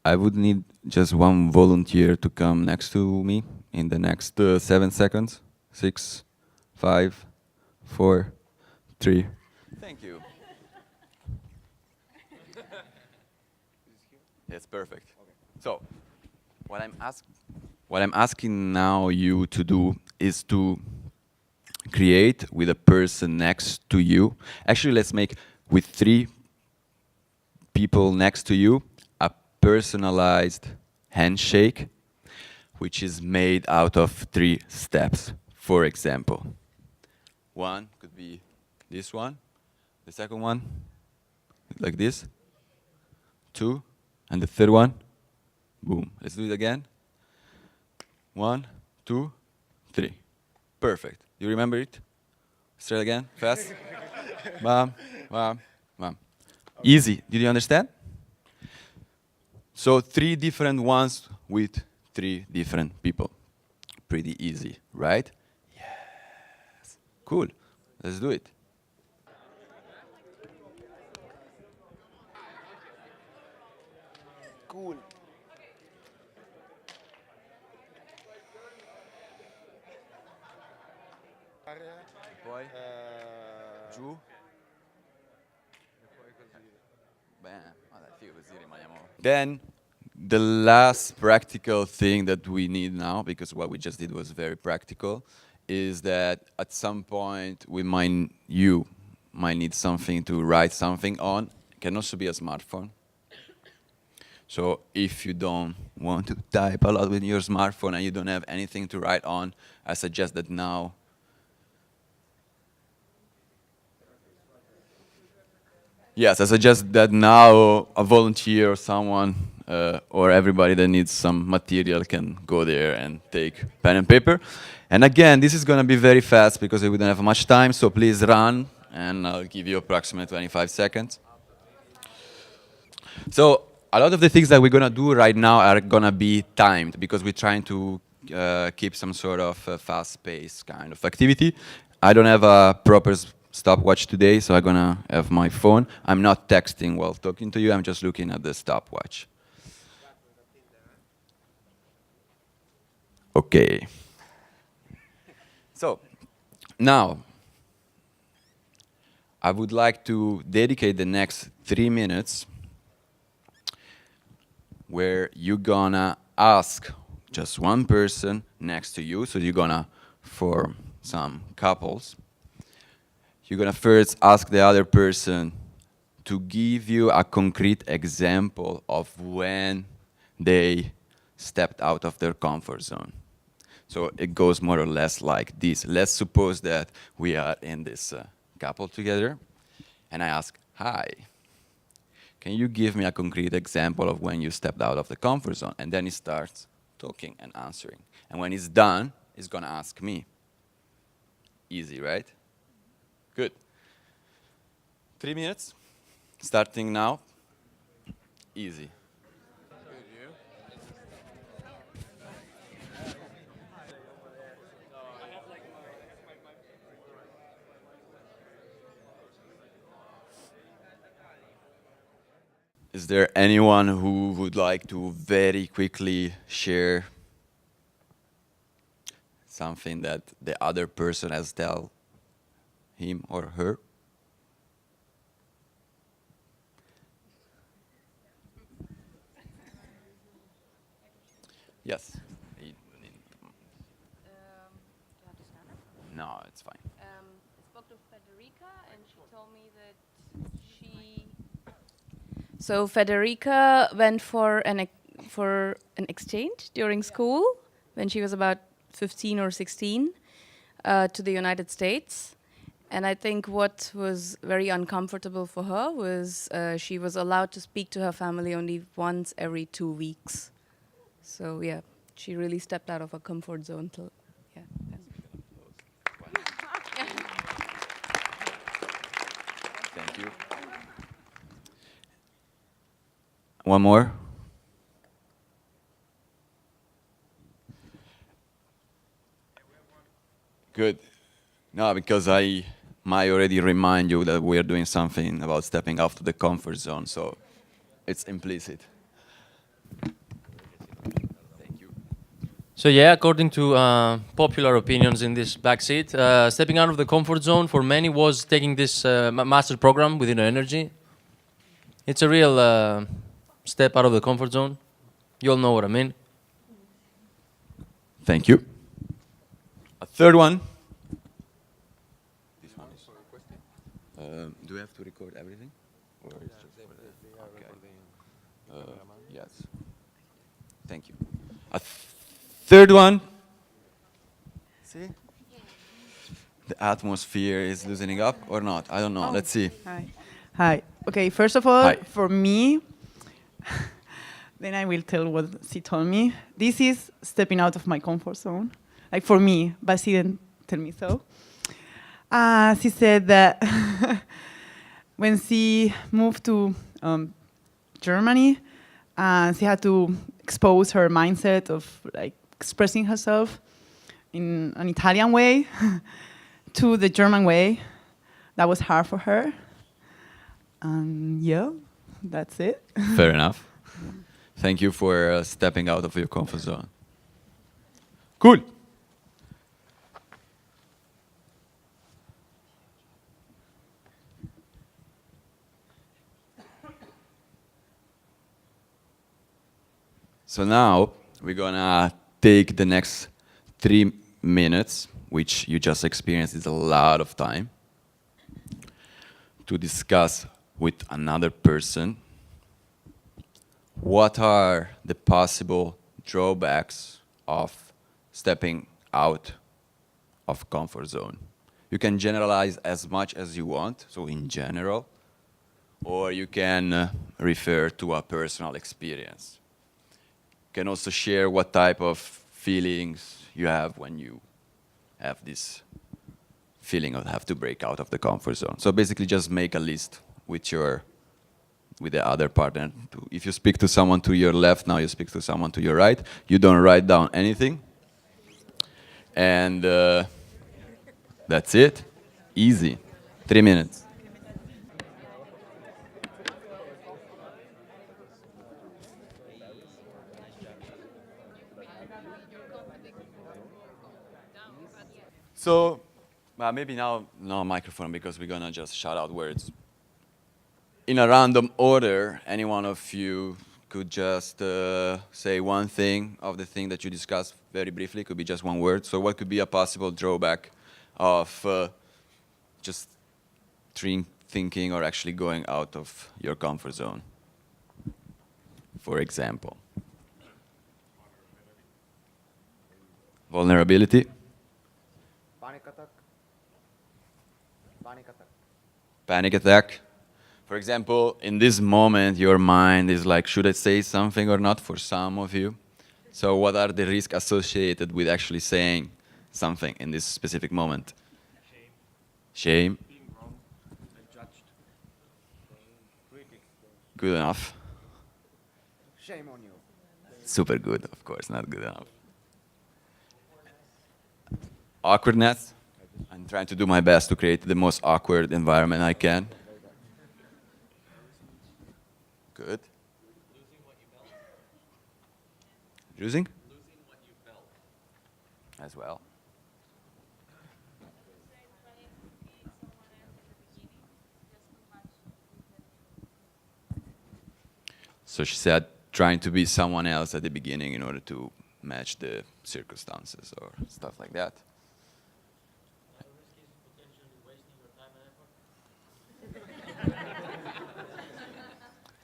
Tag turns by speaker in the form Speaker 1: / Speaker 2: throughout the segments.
Speaker 1: I would need just one volunteer to come next to me in the next 7 seconds. 6, 5, 4, 3. Thank you. Yes, perfect. So, what I'm asking now you to do is to create with a person next to you. Actually, let's make with 3 people next to you a personalized handshake, which is made out of 3 steps. For example, one could be this one, the second one, like this, 2, and the third one, boom. Let's do it again. 1, 2, 3. Perfect. You remember it? Let's try it again, fast. Bam, bam, bam. Easy. Did you understand? So 3 different ones with 3 different people. Pretty easy, right? Yes. Cool. Let's do it.
Speaker 2: Cool.
Speaker 1: Poi giù. Bene, vabbè, figo, così rimaniamo. Then the last practical thing that we need now, because what we just did was very practical, is that at some point you might need something to write something on. It can also be a smartphone. So if you don't want to type a lot with your smartphone and you don't have anything to write on, I suggest that now. Yes, I suggest that now a volunteer or someone or everybody that needs some material can go there and take pen and paper. And again, this is going to be very fast because we don't have much time, so please run, and I'll give you approximately 25 seconds. So a lot of the things that we're going to do right now are going to be timed because we're trying to keep some sort of fast-paced kind of activity. I don't have a proper stopwatch today, so I'm going to have my phone. I'm not texting while talking to you. I'm just looking at the stopwatch. Okay. So now I would like to dedicate the next 3 minutes where you're gonna ask just one person next to you. So you're gonna form some couples. You're gonna first ask the other person to give you a concrete example of when they stepped out of their comfort zone. So it goes more or less like this. Let's suppose that we are in this couple together, and I ask, hi, can you give me a concrete example of when you stepped out of the comfort zone? And then he starts talking and answering. And when he's done, he's going to ask me. Easy, right? Good. 3 minutes, starting now. Easy. Is there anyone who would like to very quickly share something that the other person has told him or her? Yes. No, it's fine.
Speaker 3: I spoke to Federica, and she told me that she. So Federica went for an exchange during school when she was about 15 or 16 to the United States. And I think what was very uncomfortable for her was she was allowed to speak to her family only once every 2 weeks. So yeah, she really stepped out of her comfort zone. Yeah.
Speaker 1: Thank you. One more. Good. No, because might already remind you that we are doing something about stepping out of the comfort zone, so it's implicit. Thank you.
Speaker 2: So yeah, according to popular opinions in this backseat, stepping out of the comfort zone for many was taking this master program within energy. It's a real step out of the comfort zone. You all know what I mean.
Speaker 1: Thank you. A third one. This one is. Do we have to record everything? Or it's just for the- okay. Yes. Thank you. A third one. See? The atmosphere is loosening up or not? I don't know. Let's see.
Speaker 4: Hi. Hi. Okay, first of all,
Speaker 1: Hi.
Speaker 4: for me, then I will tell what she told me. This is stepping out of my comfort zone, like for me, but she didn't tell me so. She said that when she moved to Germany, she had to expose her mindset of like expressing herself in an Italian way to the German way. That was hard for her. Yeah, that's it.
Speaker 1: Fair enough. Thank you for stepping out of your comfort zone. Cool. So now we're gonna take the next 3 minutes, which you just experienced is a lot of time, to discuss with another person what are the possible drawbacks of stepping out of comfort zone. You can generalize as much as you want, so in general, or you can refer to a personal experience. You can also share what type of feelings you have when you have this feeling of have to break out of the comfort zone. So basically just make a list with the other partner. If you speak to someone to your left, now you speak to someone to your right. You don't write down anything. And that's it. Easy. 3 minutes. So maybe now no microphone because we're gonna just shout out words. In a random order, any one of you could just say one thing of the thing that you discussed very briefly. Could be just one word. So what could be a possible drawback of just thinking or actually going out of your comfort zone? For example. Vulnerability.
Speaker 5: Panic attack. Panic attack.
Speaker 1: Panic attack. For example, in this moment, your mind is like, should I say something or not for some of you? So what are the risks associated with actually saying something in this specific moment? Shame.
Speaker 5: Being wrong and judged.
Speaker 1: Good enough.
Speaker 5: Shame on you.
Speaker 1: Super good, of course, not good enough. Awkwardness. I'm trying to do my best to create the most awkward environment I can. Good.
Speaker 2: Losing what you felt.
Speaker 1: Losing?
Speaker 2: Losing what you felt.
Speaker 1: As well. So she said trying to be someone else at the beginning in order to match the circumstances or stuff like that.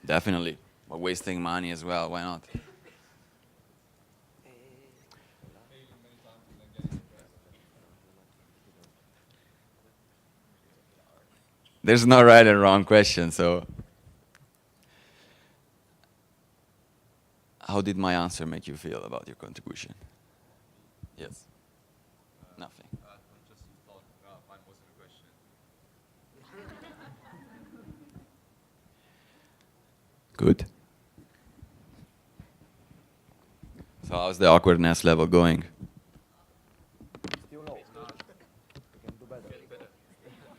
Speaker 1: Definitely. But wasting money as well, why not? There's no right and wrong question, so. How did my answer make you feel about your contribution? Yes. Nothing.
Speaker 6: I just thought mine wasn't a question.
Speaker 1: Good. So how's the awkwardness level going?
Speaker 5: Still low. We can do better.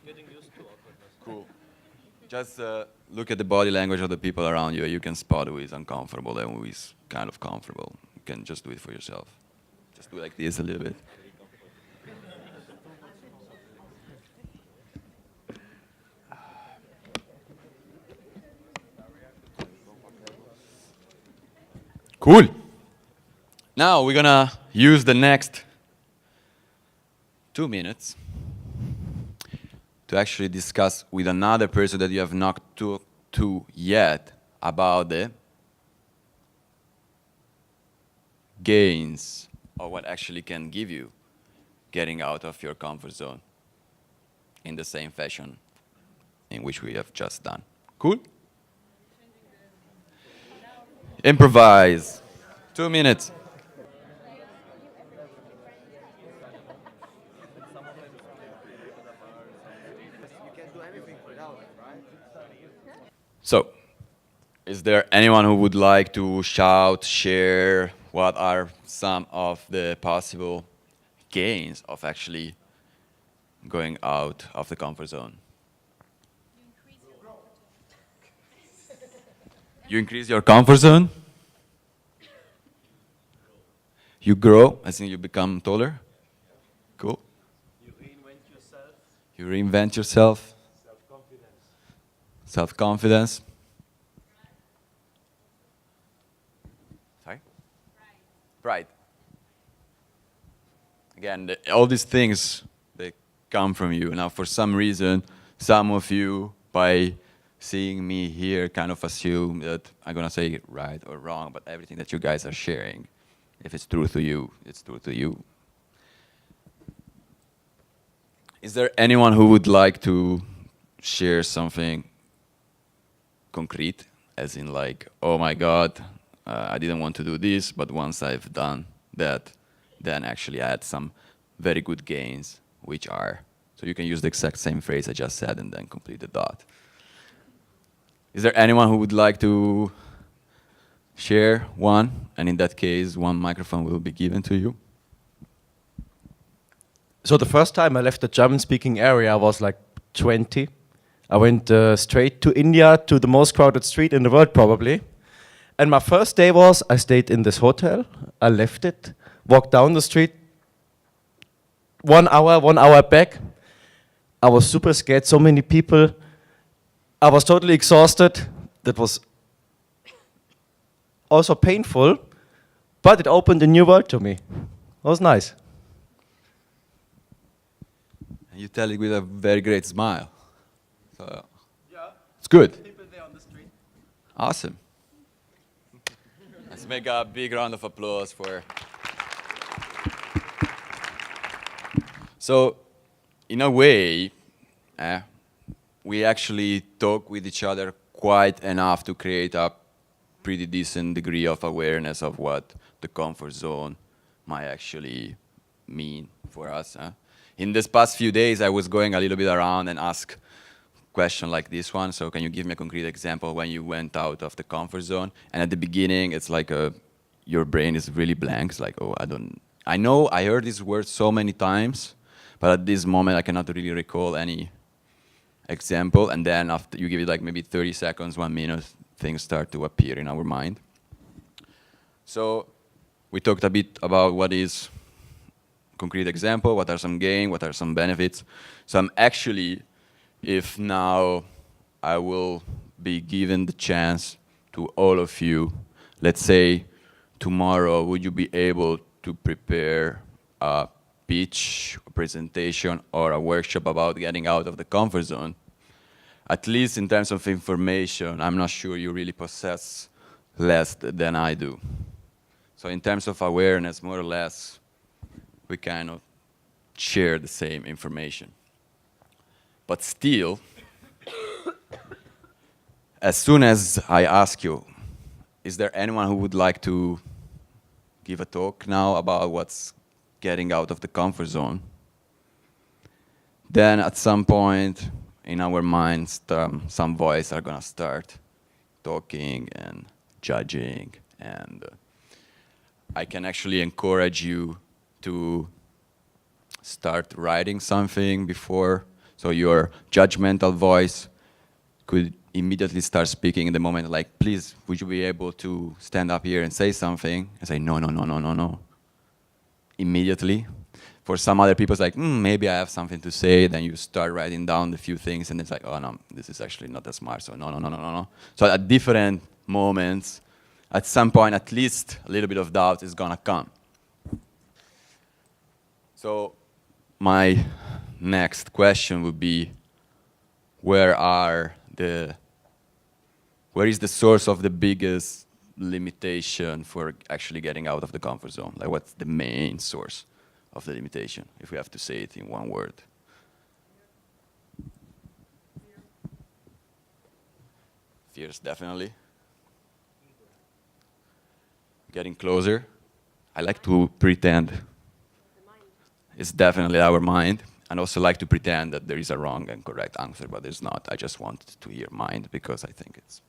Speaker 2: Getting
Speaker 1: Just look at the body language of the people around you. You can spot who is uncomfortable and who is kind of comfortable. You can just do it for yourself. Just do like this a little bit. Cool. Now we're gonna use the next 2 minutes to actually discuss with another person that you have not talked to yet about the gains or what actually can give you getting out of your comfort zone in the same fashion in which we have just done. Cool? Improvise. 2 minutes.
Speaker 5: You can do anything without it, right?
Speaker 1: So, is there anyone who would like to shout, share what are some of the possible gains of actually going out of the comfort zone? You increase your comfort zone? You grow, I think you become taller. Cool.
Speaker 7: You reinvent yourself.
Speaker 1: You reinvent yourself.
Speaker 7: Self-confidence.
Speaker 1: Self-confidence. Sorry? Pride. Again, all these things, they come from you. Now, for some reason, some of you, by seeing me here, kind of assume that I'm going to say it right or wrong, but everything that you guys are sharing, if it's true to you, it's true to you. Is there anyone who would like to share something concrete, as in like, oh my God, I didn't want to do this, but once I've done that, then actually I had some very good gains, which are, so you can use the exact same phrase I just said and then complete the dot. Is there anyone who would like to share one? And in that case, one microphone will be given to you.
Speaker 7: So the first time I left the German-speaking area, I was like 20. I went straight to India, to the most crowded street in the world, probably. And my first day was, I stayed in this hotel. I left it, walked down the street, 1 hour back. I was super scared, so many people. I was totally exhausted. That was also painful, but it opened a new world to me. It was nice.
Speaker 1: And you tell it with a very great smile. So yeah, it's good.
Speaker 7: People there on the street.
Speaker 1: Awesome. Let's make a big round of applause for. So, in a way, we actually talk with each other quite enough to create a pretty decent degree of awareness of what the comfort zone might actually mean for us. In this past few days, I was going a little bit around and ask question like this one. So can you give me a concrete example when you went out of the comfort zone? And at the beginning, it's like your brain is really blank. It's like, oh, I know I heard this word so many times, but at this moment, I cannot really recall any example. And then after you give it like maybe 30 seconds, 1 minute, things start to appear in our mind. So we talked a bit about what is concrete example, what are some gain, what are some benefits. So I'm actually, if now I will be given the chance to all of you, let's say tomorrow, would you be able to prepare a pitch, a presentation, or a workshop about getting out of the comfort zone? At least in terms of information, I'm not sure you really possess less than I do. So in terms of awareness, more or less, we kind of share the same information. But still, as soon as I ask you, is there anyone who would like to give a talk now about what's getting out of the comfort zone? Then at some point in our minds, some voice are gonna start talking and judging, and I can actually encourage you to start writing something before, so your judgmental voice could immediately start speaking in the moment, like, please, would you be able to stand up here and say something? I say, no, no, no, no, no, no. Immediately. For some other people, it's like, maybe I have something to say. Then you start writing down a few things, and it's like, oh no, this is actually not that smart. So no, no, no, no, no, no. So at different moments, at some point, at least a little bit of doubt is gonna come. So my next question would be, where is the source of the biggest limitation for actually getting out of the comfort zone? Like, what's the main source of the limitation, if we have to say it in one word? Fears, definitely. Getting closer. I like to pretend. It's definitely our mind. And also like to pretend that there is a wrong and correct answer, but there's not. I just want to hear mind because I think it's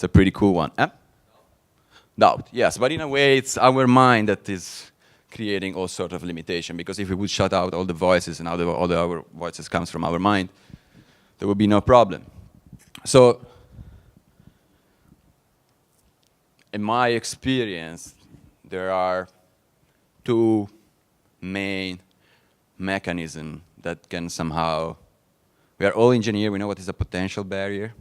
Speaker 1: a pretty cool one. Doubt, yes, but in a way it's our mind that is creating all sort of limitation, because if we would shut out all the voices and all our voices comes from our mind, there would be no problem. So, in my experience, there are two main mechanisms that can somehow, we are all engineers, we know what is a potential barrier.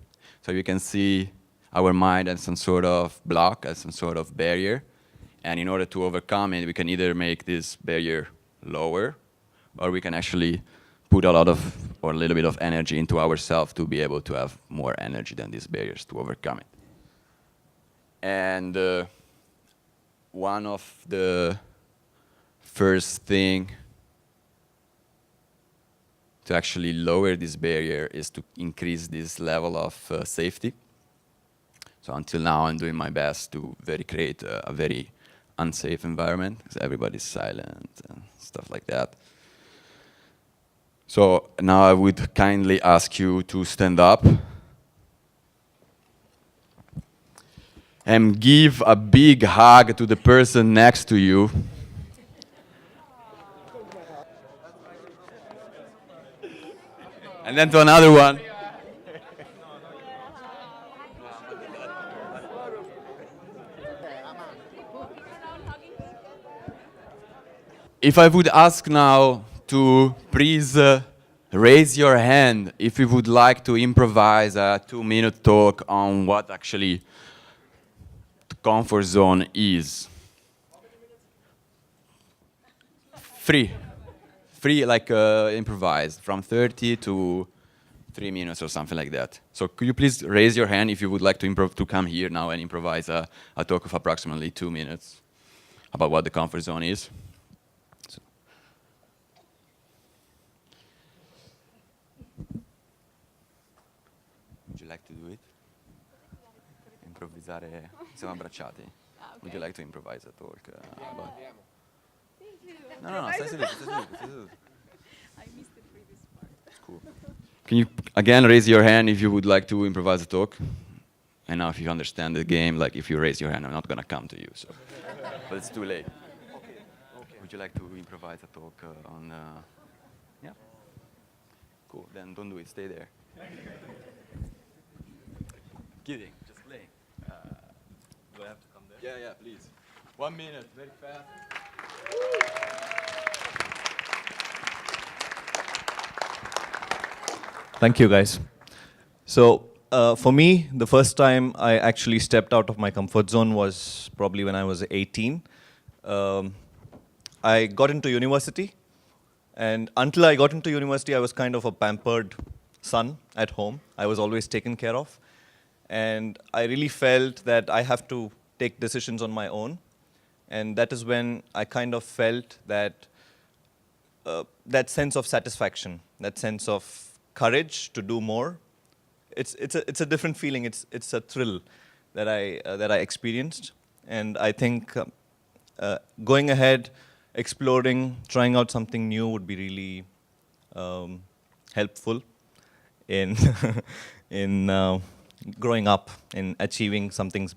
Speaker 1: So you can see our mind as some sort of block, as some sort of barrier. And in order to overcome it, we can either make this barrier lower, or we can actually put a lot of, or a little bit of energy into ourselves to be able to have more energy than these barriers to overcome it. And one of the first thing to actually lower this barrier is to increase this level of safety. So until now, I'm doing my best to create a very unsafe environment, because everybody's silent and stuff like that. So now I would kindly ask you to stand up and give a big hug to the person next to you. And then to another one. If I would ask now to please raise your hand if you would like to improvise a 2-minute talk on what actually the comfort zone is. Free, like improvise, from 30 to 3 minutes or something like that. So could you please raise your hand if you would like to come here now and improvise a talk of approximately 2 minutes about what the comfort zone is? So. Would you like to do it? Improvvisare. Siamo abbracciati.
Speaker 3: Okay.
Speaker 1: Would you like to improvise a talk? No, stai seduto.
Speaker 3: I missed the previous part.
Speaker 1: It's cool. Can you again raise your hand if you would like to improvise a talk? And now if you understand the game, like if you raise your hand, I'm not gonna come to you, so. But it's too late. Okay. Would you like to improvise a talk on, yeah? Cool, then don't do it, stay there. Kidding, just playing.
Speaker 6: Do I have to come there?
Speaker 1: Yeah, please. 1 minute, very fast.
Speaker 8: Thank you, guys. So for me, the first time I actually stepped out of my comfort zone was probably when I was 18. I got into university, and until I got into university, I was kind of a pampered son at home. I was always taken care of. And I really felt that I have to take decisions on my own. And that is when I kind of felt that that sense of satisfaction, that sense of courage to do more. It's a different feeling. It's a thrill that I experienced, and I think going ahead, exploring, trying out something new would be really helpful in in growing up, in achieving something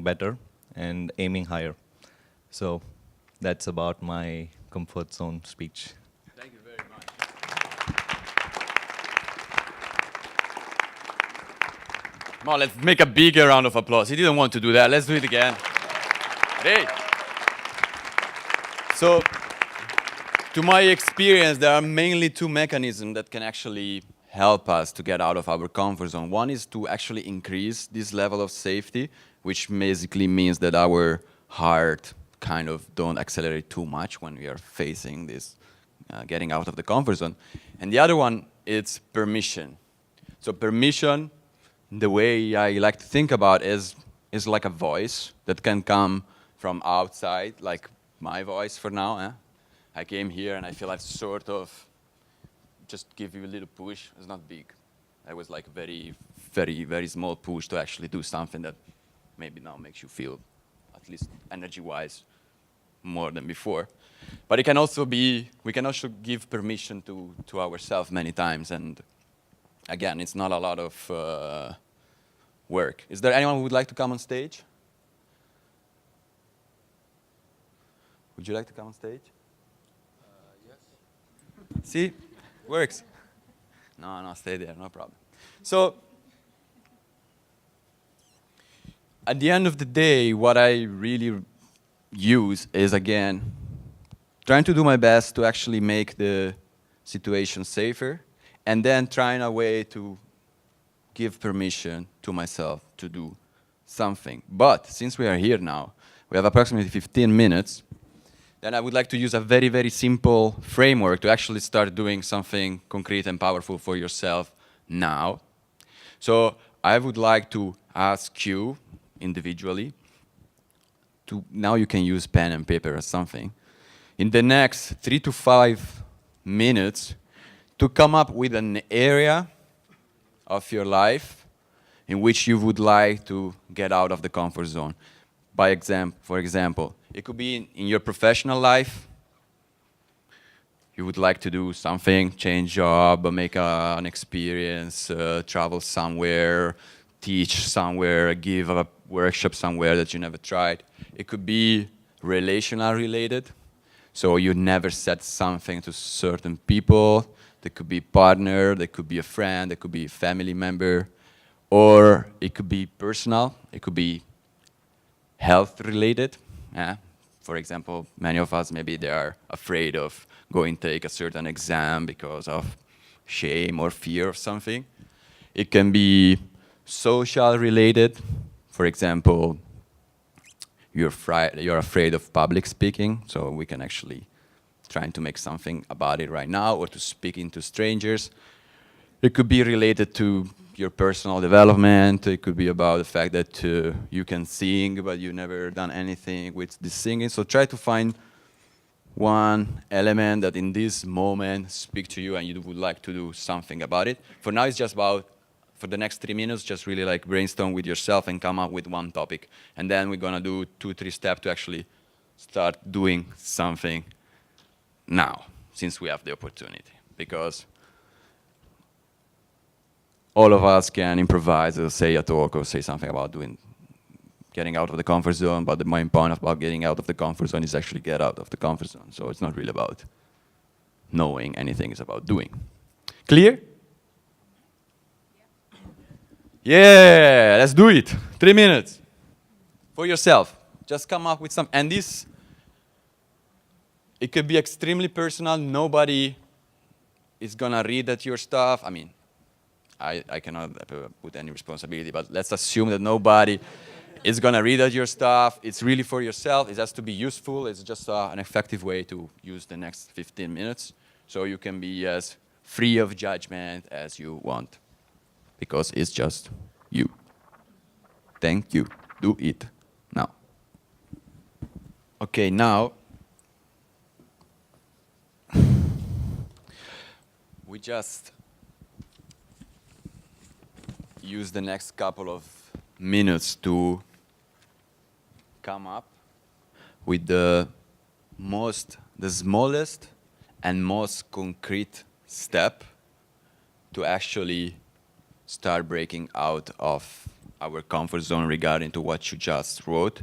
Speaker 8: better, and aiming higher. So that's about my comfort zone speech.
Speaker 1: Thank you very much. Come on, let's make a bigger round of applause. He didn't want to do that. Let's do it again. Great. So, to my experience, there are mainly two mechanisms that can actually help us to get out of our comfort zone. One is to actually increase this level of safety, which basically means that our heart kind of don't accelerate too much when we are facing this getting out of the comfort zone. And the other one is permission. So permission, the way I like to think about is like a voice that can come from outside, like my voice for now. I came here and I feel I've sort of just give you a little push. It's not big. It was like a very, very, very small push to actually do something that maybe now makes you feel, at least energy-wise, more than before. But it can also be, we can also give permission to ourselves many times. And again, it's not a lot of work. Is there anyone who would like to come on stage? Would you like to come on stage? Yes. See? Works. No, stay there, no problem. So, at the end of the day, what I really use is, again, trying to do my best to actually make the situation safer, and then trying a way to give permission to myself to do something. But since we are here now, we have approximately 15 minutes, then I would like to use a very, very simple framework to actually start doing something concrete and powerful for yourself now. So I would like to ask you individually to, now you can use pen and paper or something, in the next 3 to 5 minutes to come up with an area of your life in which you would like to get out of the comfort zone. For example, it could be in your professional life. You would like to do something, change job, make an experience, travel somewhere, teach somewhere, give a workshop somewhere that you never tried. It could be relational related. So you never said something to certain people. There could be a partner, there could be a friend, there could be a family member. Or it could be personal, it could be health related. For example, many of us, maybe they are afraid of going to take a certain exam because of shame or fear of something. It can be social related. For example, you're afraid of public speaking, so we can actually try to make something about it right now, or to speaking to strangers. It could be related to your personal development. It could be about the fact that you can sing, but you've never done anything with the singing. So try to find one element that in this moment speak to you and you would like to do something about it. For now, it's just about, for the next 3 minutes, just really like brainstorm with yourself and come up with one topic. And then we're gonna do 2-3 steps to actually start doing something now, since we have the opportunity. Because all of us can improvise or say a talk or say something about getting out of the comfort zone, but the main point about getting out of the comfort zone is actually get out of the comfort zone. So it's not really about knowing anything, it's about doing. Clear? Yeah, let's do it. 3 minutes for yourself. Just come up with some, and this, it could be extremely personal. Nobody is gonna read at your stuff. I mean, I cannot put any responsibility, but let's assume that nobody is gonna read at your stuff. It's really for yourself. It has to be useful. It's just an effective way to use the next 15 minutes. So you can be as free of judgment as you want, because it's just you. Thank you. Do it now. Okay, now we just use the next couple of minutes to come up with the smallest and most concrete step to actually start breaking out of our comfort zone regarding to what you just wrote.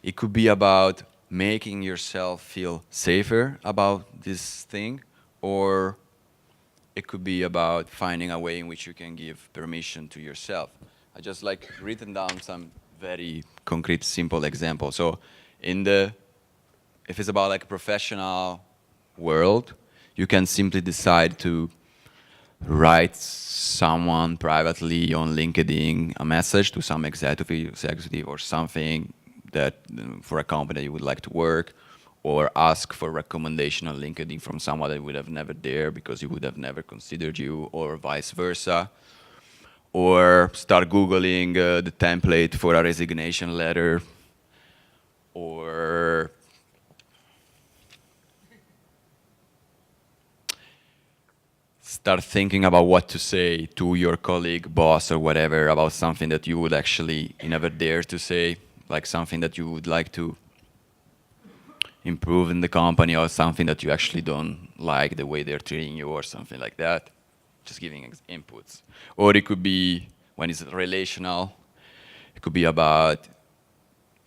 Speaker 1: It could be about making yourself feel safer about this thing, or it could be about finding a way in which you can give permission to yourself. I just like written down some very concrete, simple example. So if it's about like a professional world, you can simply decide to write someone privately on LinkedIn a message to some executive or something that for a company you would like to work, or ask for recommendation on LinkedIn from someone that would have never dared because he would have never considered you, or vice versa. Or start Googling the template for a resignation letter, or start thinking about what to say to your colleague, boss, or whatever about something that you would actually never dare to say, like something that you would like to improve in the company, or something that you actually don't like the way they're treating you, or something like that. Just giving inputs. Or it could be, when it's relational, it could be about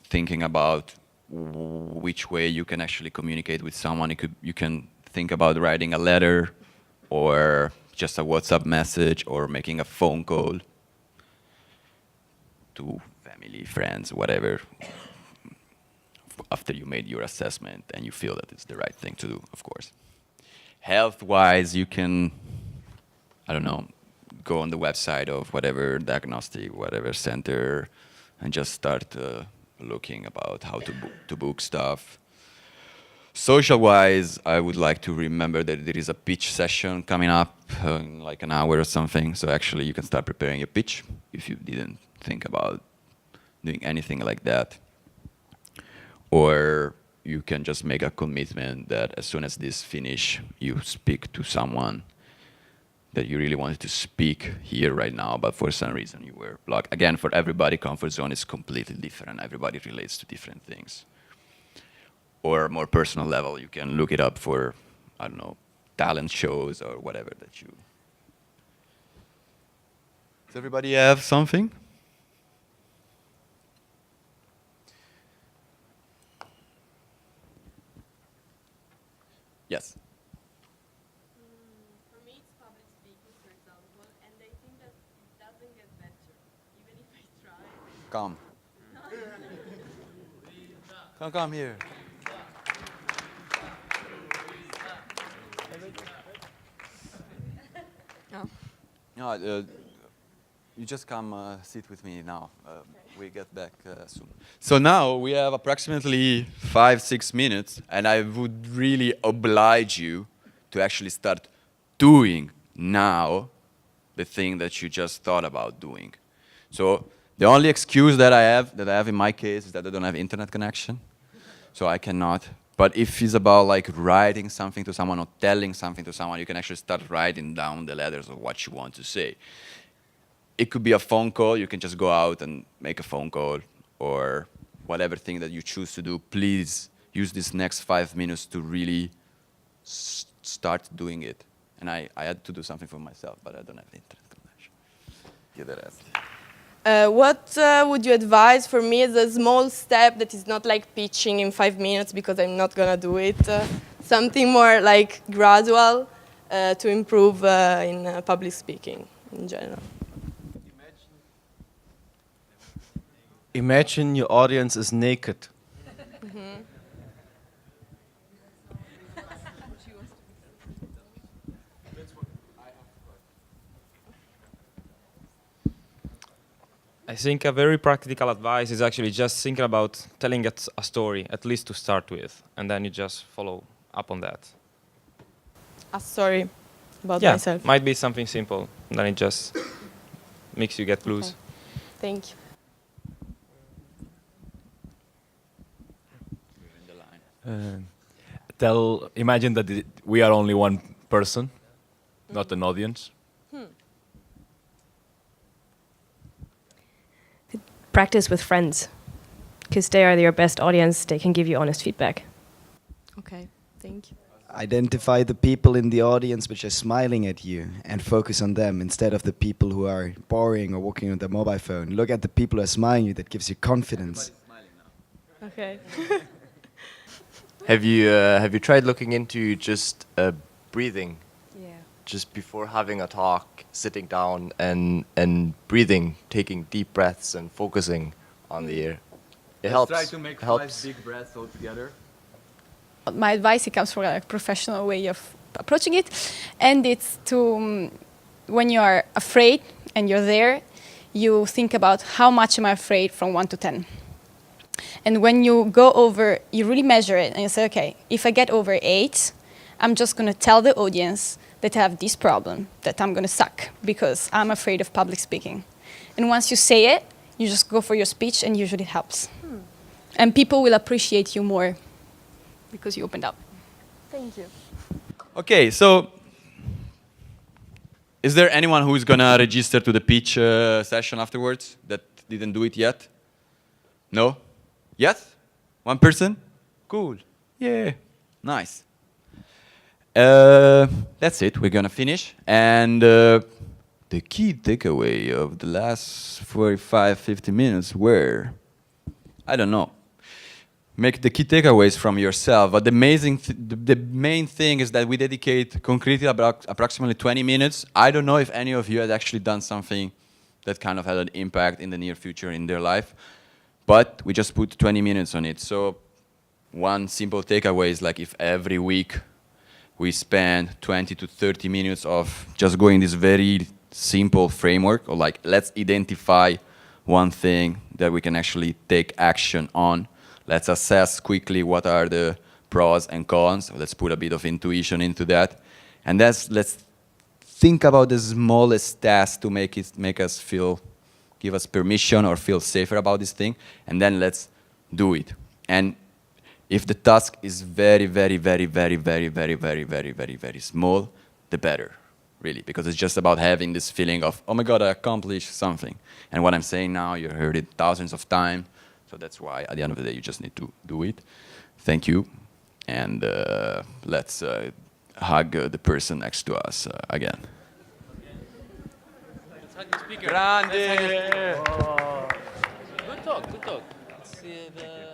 Speaker 1: thinking about which way you can actually communicate with someone. You can think about writing a letter, or just a WhatsApp message, or making a phone call to family, friends, whatever, after you made your assessment and you feel that it's the right thing to do, of course. Health-wise, you can, I don't know, go on the website of whatever diagnostic, whatever center, and just start looking about how to book stuff. Social-wise, I would like to remember that there is a pitch session coming up in like an hour or something. So actually you can start preparing your pitch if you didn't think about doing anything like that. Or you can just make a commitment that as soon as this finish, you speak to someone that you really wanted to speak here right now, but for some reason you were blocked. Again, for everybody, comfort zone is completely different. Everybody relates to different things. Or more personal level, you can look it up for, I don't know, talent shows or whatever that you... Does everybody have something? Yes.
Speaker 3: For me, it's public speaking, for example, and I think that it doesn't get better, even if I try.
Speaker 1: Come. Come here. No, you just come sit with me now. We get back soon. So now we have approximately 5-6 minutes, and I would really oblige you to actually start doing now the thing that you just thought about doing. So the only excuse that I have in my case is that I don't have internet connection, so I cannot. But if it's about like writing something to someone or telling something to someone, you can actually start writing down the letters of what you want to say. It could be a phone call. You can just go out and make a phone call, or whatever thing that you choose to do. Please use these next 5 minutes to really start doing it. And I had to do something for myself, but I don't have internet connection. Get the rest.
Speaker 9: What would you advise for me as a small step that is not like pitching in 5 minutes, because I'm not gonna do it, something more like gradual to improve in public speaking in general?
Speaker 7: Imagine your audience is naked.
Speaker 6: I think a very practical advice is actually just thinking about telling it a story, at least to start with, and then you just follow up on that.
Speaker 9: A story about
Speaker 6: Yeah,
Speaker 9: myself.
Speaker 6: might be something simple, then it just makes you get clues.
Speaker 9: Okay. Thank you.
Speaker 10: Imagine that we are only one person, not an audience.
Speaker 11: Practice with friends, because they are your best audience. They can give you honest feedback.
Speaker 9: Okay, thank you.
Speaker 5: Identify the people in the audience which are smiling at you and focus on them instead of the people who are boring or walking on their mobile phone. Look at the people who are smiling at you. That gives you confidence.
Speaker 9: Okay.
Speaker 12: Have you tried looking into just breathing?
Speaker 11: Yeah.
Speaker 12: just before having a talk, sitting down and breathing, taking deep breaths and focusing on the air. It helps.
Speaker 1: Try to make
Speaker 12: helps.
Speaker 1: 5 big breaths all together.
Speaker 13: My advice, it comes from a professional way of approaching it, and it's to, when you are afraid and you're there, you think about how much am I afraid from 1 to 10. And when you go over, you really measure it, and you say, okay, if I get over 8, I'm just going to tell the audience that I have this problem, that I'm going to suck, because I'm afraid of public speaking. And once you say it, you just go for your speech, and usually it helps. And people will appreciate you more because you opened up.
Speaker 9: Thank you.
Speaker 1: Okay, so is there anyone who's gonna register to the pitch session afterwards that didn't do it yet? No? Yes? One person? Cool. Yeah. Nice. That's it. We're gonna finish. And the key takeaway of the last 45, 50 minutes were, I don't know. Make the key takeaways from yourself. But the main thing is that we dedicate concretely about approximately 20 minutes. I don't know if any of you had actually done something that kind of had an impact in the near future in their life, but we just put 20 minutes on it. So one simple takeaway is like if every week we spend 20 to 30 minutes of just going this very simple framework, or like let's identify one thing that we can actually take action on. Let's assess quickly what are the pros and cons. Let's put a bit of intuition into that. And let's think about the smallest task to make us feel, give us permission or feel safer about this thing. And then let's do it. And if the task is very, very, very, very, very, very, very, very, very, very small, the better, really. Because it's just about having this feeling of, oh my God, I accomplished something. And what I'm saying now, you heard it thousands of times. So that's why, at the end of the day, you just need to do it. Thank you. And let's hug the person next to us again.
Speaker 2: Let's hug the speaker.
Speaker 1: Grande!
Speaker 2: Good talk, good talk. Let's see the...